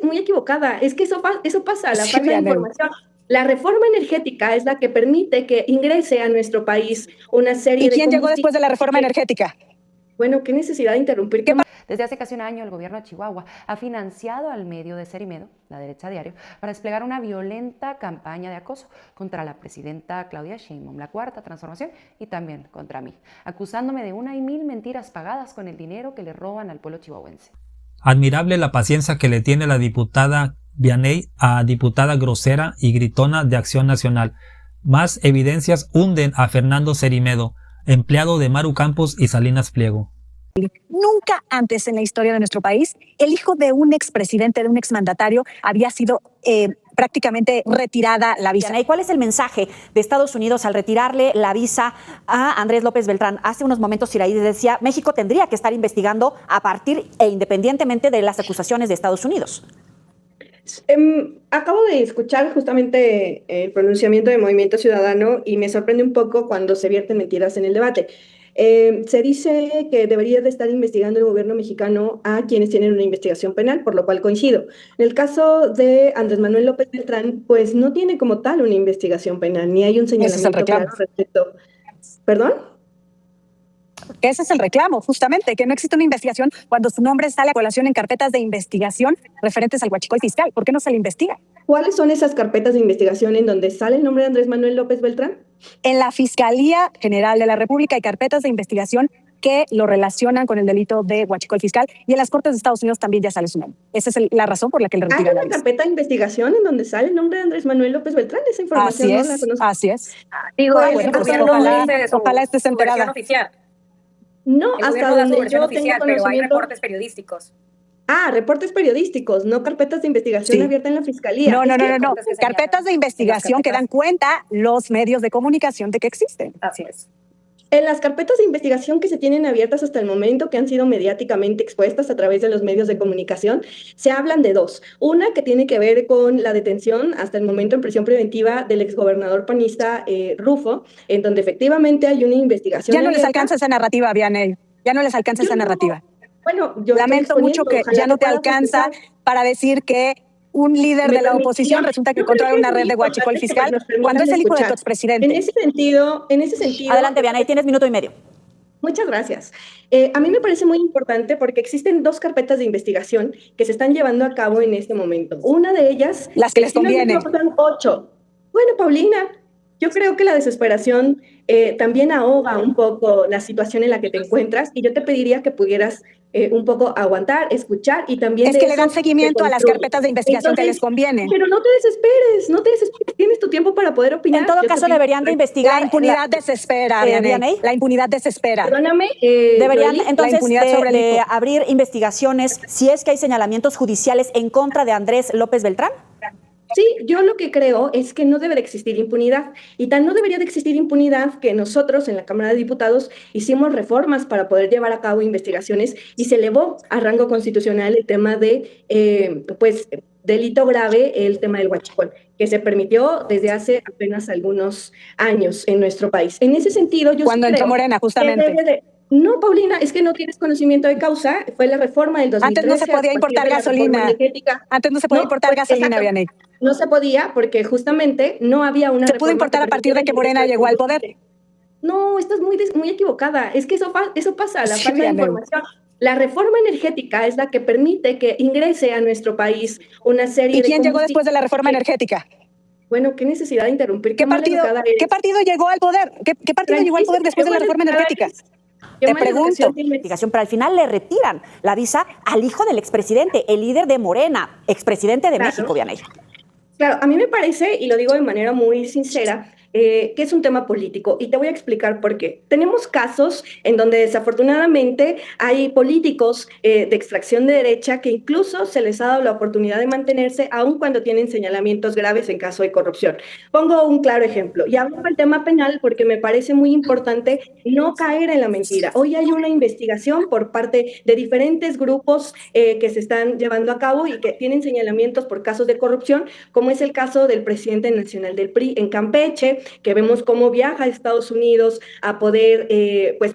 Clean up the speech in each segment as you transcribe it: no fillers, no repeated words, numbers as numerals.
muy equivocada. Es que eso pasa, la Sí, falta de Vianey. información. La reforma energética es la que permite que ingrese a nuestro país una serie ¿Y de quién llegó después de la reforma combustibles. energética? Bueno, qué necesidad de interrumpir. Desde hace casi un año, el gobierno de Chihuahua ha financiado al medio de Serimedo, la derecha diario, para desplegar una violenta campaña de acoso contra la presidenta Claudia Sheinbaum, la Cuarta Transformación, y también contra mí, acusándome de una y mil mentiras pagadas con el dinero que le roban al pueblo chihuahuense. Admirable la paciencia que le tiene la diputada Vianey a diputada grosera y gritona de Acción Nacional. Más evidencias hunden a Fernando Serimedo, empleado de Maru Campos y Salinas Pliego. Nunca antes en la historia de nuestro país el hijo de un expresidente, de un exmandatario, había sido prácticamente retirada la visa. ¿Y cuál es el mensaje de Estados Unidos al retirarle la visa a Andrés López Beltrán? Hace unos momentos Siraí decía, México tendría que estar investigando a partir e independientemente de las acusaciones de Estados Unidos. Acabo de escuchar justamente el pronunciamiento de Movimiento Ciudadano y me sorprende un poco cuando se vierten mentiras en el debate. Se dice que debería de estar investigando el gobierno mexicano a quienes tienen una investigación penal, por lo cual coincido. En el caso de Andrés Manuel López Beltrán, pues no tiene como tal una investigación penal, ni hay un señalamiento claro respecto. ¿Perdón? Ese es el reclamo, justamente, que no existe una investigación cuando su nombre sale a colación en carpetas de investigación referentes al huachicol fiscal. ¿Por qué no se le investiga? ¿Cuáles son esas carpetas de investigación en donde sale el nombre de Andrés Manuel López Beltrán? En la Fiscalía General de la República hay carpetas de investigación que lo relacionan con el delito de huachicol fiscal, y en las Cortes de Estados Unidos también ya sale su nombre. Esa es la razón por la que le retiran la ¿Hay una visa. carpeta de investigación en donde sale el nombre de Andrés Manuel López Beltrán? Esa información no la conozco. Así es. Digo, Bueno, pues ojalá estés enterada. Oficial. No, El hasta gobierno da su donde versión yo oficial, tengo pero hay conocimiento. reportes periodísticos. Reportes periodísticos, no carpetas de investigación Sí. abierta en la fiscalía. No. que se Carpetas de investigación que dan cuenta los medios de comunicación de que existen. Así es. En las carpetas de investigación que se tienen abiertas hasta el momento, que han sido mediáticamente expuestas a través de los medios de comunicación, se hablan de dos. Una que tiene que ver con la detención hasta el momento en prisión preventiva del exgobernador panista Rufo, en donde efectivamente hay una investigación. Ya no les abierta. alcanza esa narrativa, Vianey. Ya no les alcanza esa narrativa. Bueno, yo lamento mucho que ya no te alcanza para decir que un líder de la oposición resulta que controla una red de huachicol fiscal cuando es el hijo de tu expresidente. En ese sentido. Adelante, Vianey, tienes minuto y medio. Muchas gracias. A mí me parece muy importante porque existen dos carpetas de investigación que se están llevando a cabo en este momento. Una de ellas... Las que les convienen. Son 8. Bueno, Paulina, yo creo que la desesperación también ahoga un poco la situación en la que te encuentras, y yo te pediría que pudieras un poco aguantar, escuchar y también... Es que le dan seguimiento a las carpetas de investigación. Entonces, que les conviene. Pero no te desesperes, tienes tu tiempo para poder opinar. En todo caso, deberían de investigar... La impunidad desespera, Vianey. La impunidad desespera. Perdóname. Deberían entonces de abrir investigaciones si es que hay señalamientos judiciales en contra de Andrés López Beltrán. Sí, yo lo que creo es que no debe de existir impunidad, y tan no debería de existir impunidad que nosotros en la Cámara de Diputados hicimos reformas para poder llevar a cabo investigaciones y se elevó a rango constitucional el tema de, delito grave, el tema del huachicol, que se permitió desde hace apenas algunos años en nuestro país. En ese sentido, yo cuando entró Morena, justamente. No, Paulina, es que no tienes conocimiento de causa. Fue la reforma del 2013. Antes no se podía importar gasolina. Antes no se podía importar gasolina, Vianey. No se podía porque justamente no había una... Se pudo importar a partir de que Morena llegó al poder. No, estás muy equivocada. Es que eso pasa, la falta de información. La reforma energética es la que permite que ingrese a nuestro país una serie de... ¿Y quién llegó después de la reforma energética? Bueno, qué necesidad de interrumpir. ¿Qué partido llegó al poder? ¿Qué partido llegó al poder después de la reforma energética? Te pregunto. Pero al final le retiran la visa al hijo del expresidente, el líder de Morena, expresidente de México, Vianey. Claro, a mí me parece, y lo digo de manera muy sincera, que es un tema político, y te voy a explicar por qué. Tenemos casos en donde desafortunadamente hay políticos de extracción de derecha que incluso se les ha dado la oportunidad de mantenerse aun cuando tienen señalamientos graves en caso de corrupción. Pongo un claro ejemplo, y hablo del tema penal porque me parece muy importante no caer en la mentira. Hoy hay una investigación por parte de diferentes grupos que se están llevando a cabo y que tienen señalamientos por casos de corrupción, como es el caso del presidente nacional del PRI en Campeche, que vemos cómo viaja a Estados Unidos a poder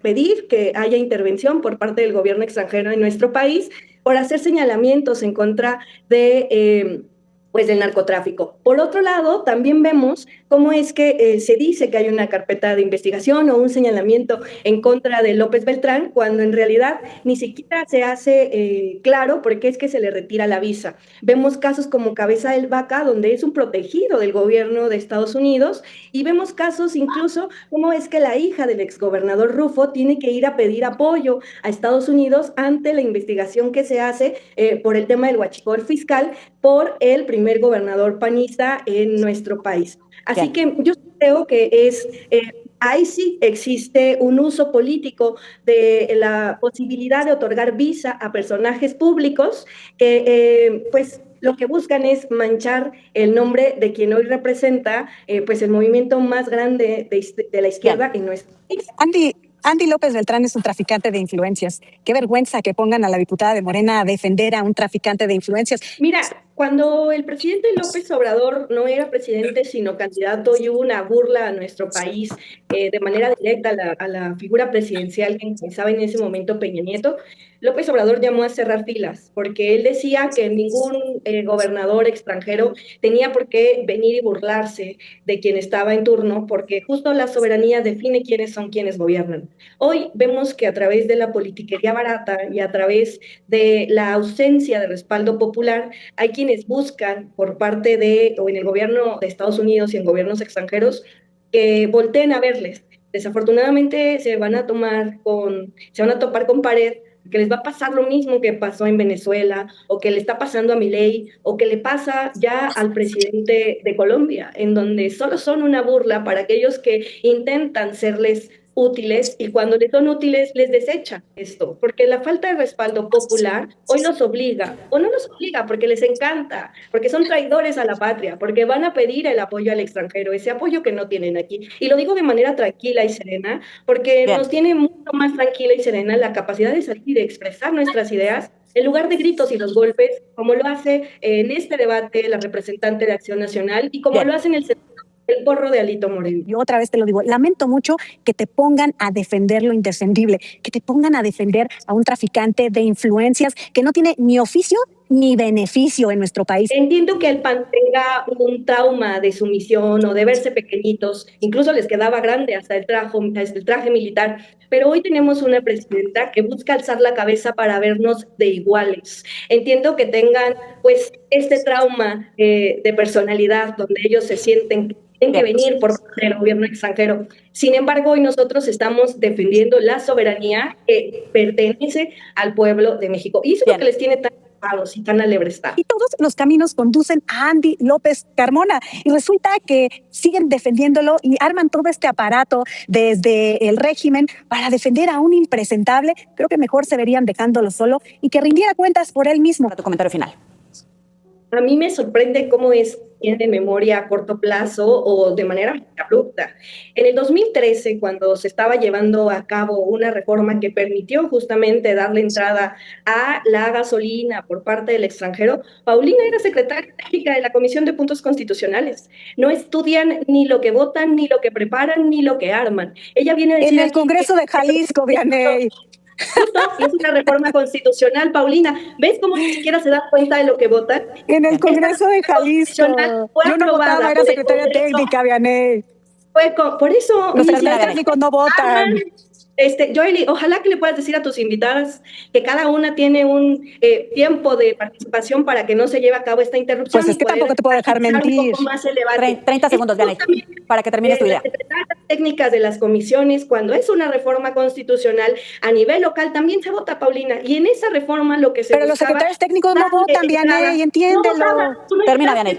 pedir que haya intervención por parte del gobierno extranjero en nuestro país. por hacer señalamientos en contra de pues del narcotráfico. Por otro lado, también vemos cómo es que se dice que hay una carpeta de investigación o un señalamiento en contra de López Beltrán, cuando en realidad ni siquiera se hace claro por qué es que se le retira la visa. Vemos casos como Cabeza del Vaca, donde es un protegido del gobierno de Estados Unidos, y vemos casos incluso como es que la hija del exgobernador Rufo tiene que ir a pedir apoyo a Estados Unidos ante la investigación que se hace por el tema del huachicol fiscal por el primer gobernador panista en nuestro país. Así Bien. que yo creo que ahí sí existe un uso político de la posibilidad de otorgar visa a personajes públicos que pues lo que buscan es manchar el nombre de quien hoy representa pues el movimiento más grande de la izquierda Bien. en nuestro país. Andy López Beltrán es un traficante de influencias. Qué vergüenza que pongan a la diputada de Morena a defender a un traficante de influencias. Mira, cuando el presidente López Obrador no era presidente, sino candidato, y hubo una burla a nuestro país de manera directa a la figura presidencial que encabezaba en ese momento Peña Nieto, López Obrador llamó a cerrar filas, porque él decía que ningún gobernador extranjero tenía por qué venir y burlarse de quien estaba en turno, porque justo la soberanía define quiénes son quienes gobiernan. Hoy vemos que a través de la politiquería barata y a través de la ausencia de respaldo popular, hay quienes buscan por parte de, o en el gobierno de Estados Unidos y en gobiernos extranjeros, que volteen a verles. Desafortunadamente se van a topar con pared, que les va a pasar lo mismo que pasó en Venezuela, o que le está pasando a Milei, o que le pasa ya al presidente de Colombia, en donde solo son una burla para aquellos que intentan serles útiles, y cuando les son útiles les desechan esto, porque la falta de respaldo popular hoy los obliga, o no los obliga porque les encanta, porque son traidores a la patria, porque van a pedir el apoyo al extranjero, ese apoyo que no tienen aquí. Y lo digo de manera tranquila y serena, porque Bien. nos tiene mucho más tranquila y serena la capacidad de salir y de expresar nuestras ideas en lugar de gritos y los golpes, como lo hace en este debate la representante de Acción Nacional y como Bien. lo hace en el porro de Alito Moreno. Yo otra vez te lo digo, lamento mucho que te pongan a defender lo indefendible, que te pongan a defender a un traficante de influencias que no tiene ni oficio ni beneficio en nuestro país. Entiendo que el PAN tenga un trauma de sumisión o de verse pequeñitos, incluso les quedaba grande hasta el traje militar, pero hoy tenemos una presidenta que busca alzar la cabeza para vernos de iguales. Entiendo que tengan pues este trauma de personalidad donde ellos se sienten que tienen que venir por parte del gobierno extranjero. Sin embargo, hoy nosotros estamos defendiendo la soberanía que pertenece al pueblo de México. Y eso es lo que les tiene tan enojados y tan alebrestados. Y todos los caminos conducen a Andy López Carmona. Y resulta que siguen defendiéndolo y arman todo este aparato desde el régimen para defender a un impresentable. Creo que mejor se verían dejándolo solo y que rindiera cuentas por él mismo. Para tu comentario final. A mí me sorprende cómo es tiene memoria a corto plazo o de manera abrupta. En el 2013, cuando se estaba llevando a cabo una reforma que permitió justamente darle entrada a la gasolina por parte del extranjero, Paulina era secretaria técnica de la Comisión de Puntos Constitucionales. No estudian ni lo que votan, ni lo que preparan, ni lo que arman. Ella viene a decir en el Congreso de Jalisco, Vianey. Justo, y es una reforma constitucional, Paulina. ¿Ves cómo ni siquiera se da cuenta de lo que votan? En el Congreso de Jalisco. Yo no votaba, era secretaria técnica, Vianey. Por eso los secretarios técnicos no votan. Joely, ojalá que le puedas decir a tus invitadas que cada una tiene un tiempo de participación para que no se lleve a cabo esta interrupción. Pues es que tampoco te puedo dejar mentir. 30 segundos, Vianey, para que termines tu idea. Las secretarias técnicas de las comisiones, cuando es una reforma constitucional a nivel local, también se vota, Paulina. Y en esa reforma lo que se Pero los secretarios técnicos no votan, Vianey, entiéndelo. Termina, Vianey.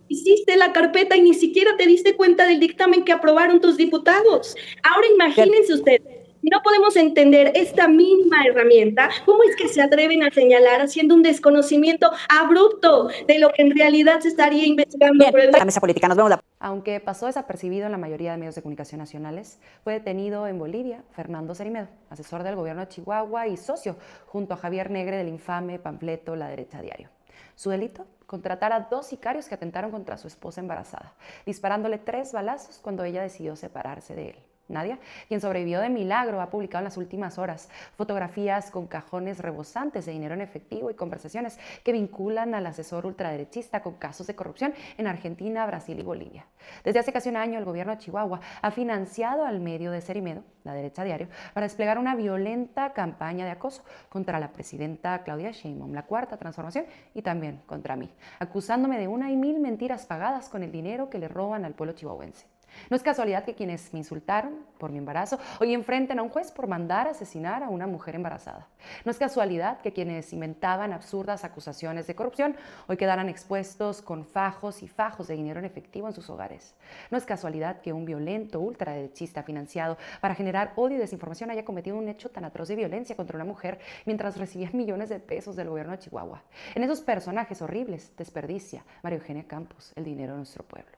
Hiciste la carpeta y ni siquiera te diste cuenta del dictamen que aprobaron tus diputados. Ahora imagínense ustedes, si no podemos entender esta misma herramienta, ¿cómo es que se atreven a señalar haciendo un desconocimiento abrupto de lo que en realidad se estaría investigando? Bien, por el... la mesa política, nos vemos Aunque pasó desapercibido en la mayoría de medios de comunicación nacionales, fue detenido en Bolivia Fernando Cerimedo, asesor del gobierno de Chihuahua y socio junto a Javier Negre del infame panfleto La Derecha Diario. Su delito: contratar a 2 sicarios que atentaron contra su esposa embarazada, disparándole 3 balazos cuando ella decidió separarse de él. Nadia, quien sobrevivió de milagro, ha publicado en las últimas horas fotografías con cajones rebosantes de dinero en efectivo y conversaciones que vinculan al asesor ultraderechista con casos de corrupción en Argentina, Brasil y Bolivia. Desde hace casi un año, el gobierno de Chihuahua ha financiado al medio de Ser y Medo, la derecha diario, para desplegar una violenta campaña de acoso contra la presidenta Claudia Sheinbaum, la Cuarta Transformación, y también contra mí, acusándome de 1 y 1000 mentiras pagadas con el dinero que le roban al pueblo chihuahuense. No es casualidad que quienes me insultaron por mi embarazo hoy enfrenten a un juez por mandar a asesinar a una mujer embarazada. No es casualidad que quienes inventaban absurdas acusaciones de corrupción hoy quedaran expuestos con fajos y fajos de dinero en efectivo en sus hogares. No es casualidad que un violento ultraderechista financiado para generar odio y desinformación haya cometido un hecho tan atroz de violencia contra una mujer mientras recibía millones de pesos del gobierno de Chihuahua. En esos personajes horribles desperdicia María Eugenia Campos el dinero de nuestro pueblo.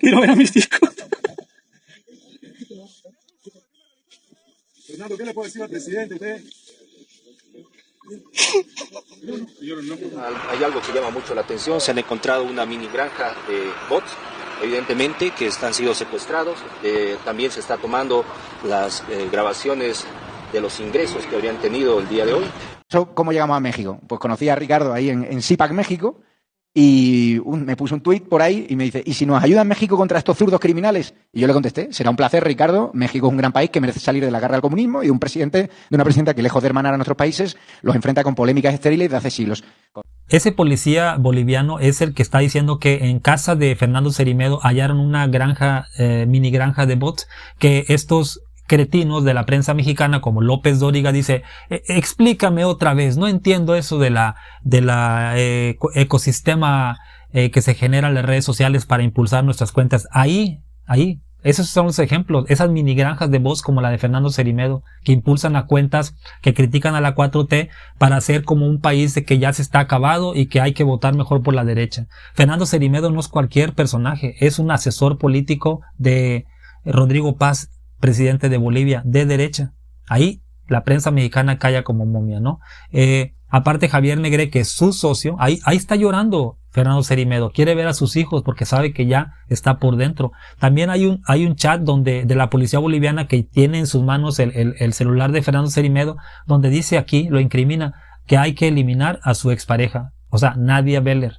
Quiero ver a mis hijos. Fernando, ¿qué le puede decir al presidente usted? Hay algo que llama mucho la atención. Se han encontrado una mini granja de bots, evidentemente, que han sido secuestrados. También se está tomando las grabaciones de los ingresos que habrían tenido el día de hoy. ¿Cómo llegamos a México? Pues conocí a Ricardo ahí en CIPAC México. Y me puso un tuit por ahí y me dice, ¿y si nos ayudan México contra estos zurdos criminales? Y yo le contesté, será un placer, Ricardo. México es un gran país que merece salir de la garra del comunismo y de una presidenta que, lejos de hermanar a nuestros países, los enfrenta con polémicas estériles de hace siglos. Ese policía boliviano es el que está diciendo que en casa de Fernando Ser y Medo hallaron una granja, mini granja de bots, que estos cretinos de la prensa mexicana como López Dóriga dice, explícame otra vez, no entiendo eso de la ecosistema que se genera en las redes sociales para impulsar nuestras cuentas. Ahí, esos son los ejemplos, esas mini granjas de voz como la de Fernando Ser y Medo, que impulsan a cuentas que critican a la 4T para hacer como un país de que ya se está acabado y que hay que votar mejor por la derecha. Fernando Ser y Medo no es cualquier personaje, es un asesor político de Rodrigo Paz, presidente de Bolivia, de derecha. Ahí la prensa mexicana calla como momia, ¿no? Aparte Javier Negrete, que es su socio, ahí está llorando Fernando Ser y Medo, quiere ver a sus hijos porque sabe que ya está por dentro. También hay un chat de la policía boliviana que tiene en sus manos el celular de Fernando Ser y Medo, donde dice aquí, lo incrimina, que hay que eliminar a su expareja, o sea, Nadia Beller.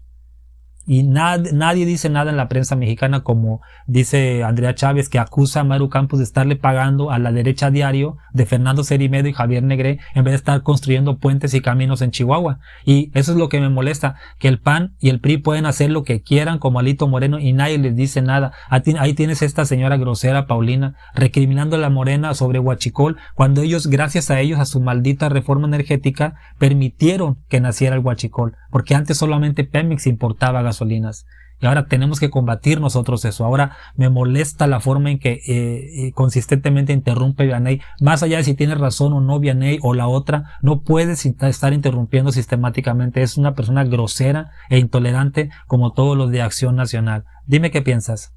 Y nadie dice nada en la prensa mexicana, como dice Andrea Chávez, que acusa a Maru Campos de estarle pagando a la derecha diario de Fernando Ser y Medo y Javier Negrete en vez de estar construyendo puentes y caminos en Chihuahua. Y eso es lo que me molesta, que el PAN y el PRI pueden hacer lo que quieran como Alito Moreno y nadie les dice nada. Ahí tienes esta señora grosera, Paulina, recriminando a la Morena sobre Huachicol, cuando ellos, gracias a ellos, a su maldita reforma energética, permitieron que naciera el Huachicol, porque antes solamente Pemex importaba gasolinas. Y ahora tenemos que combatir nosotros eso. Ahora me molesta la forma en que consistentemente interrumpe Vianney. Más allá de si tiene razón o no Vianney o la otra, no puedes estar interrumpiendo sistemáticamente. Es una persona grosera e intolerante como todos los de Acción Nacional. Dime qué piensas.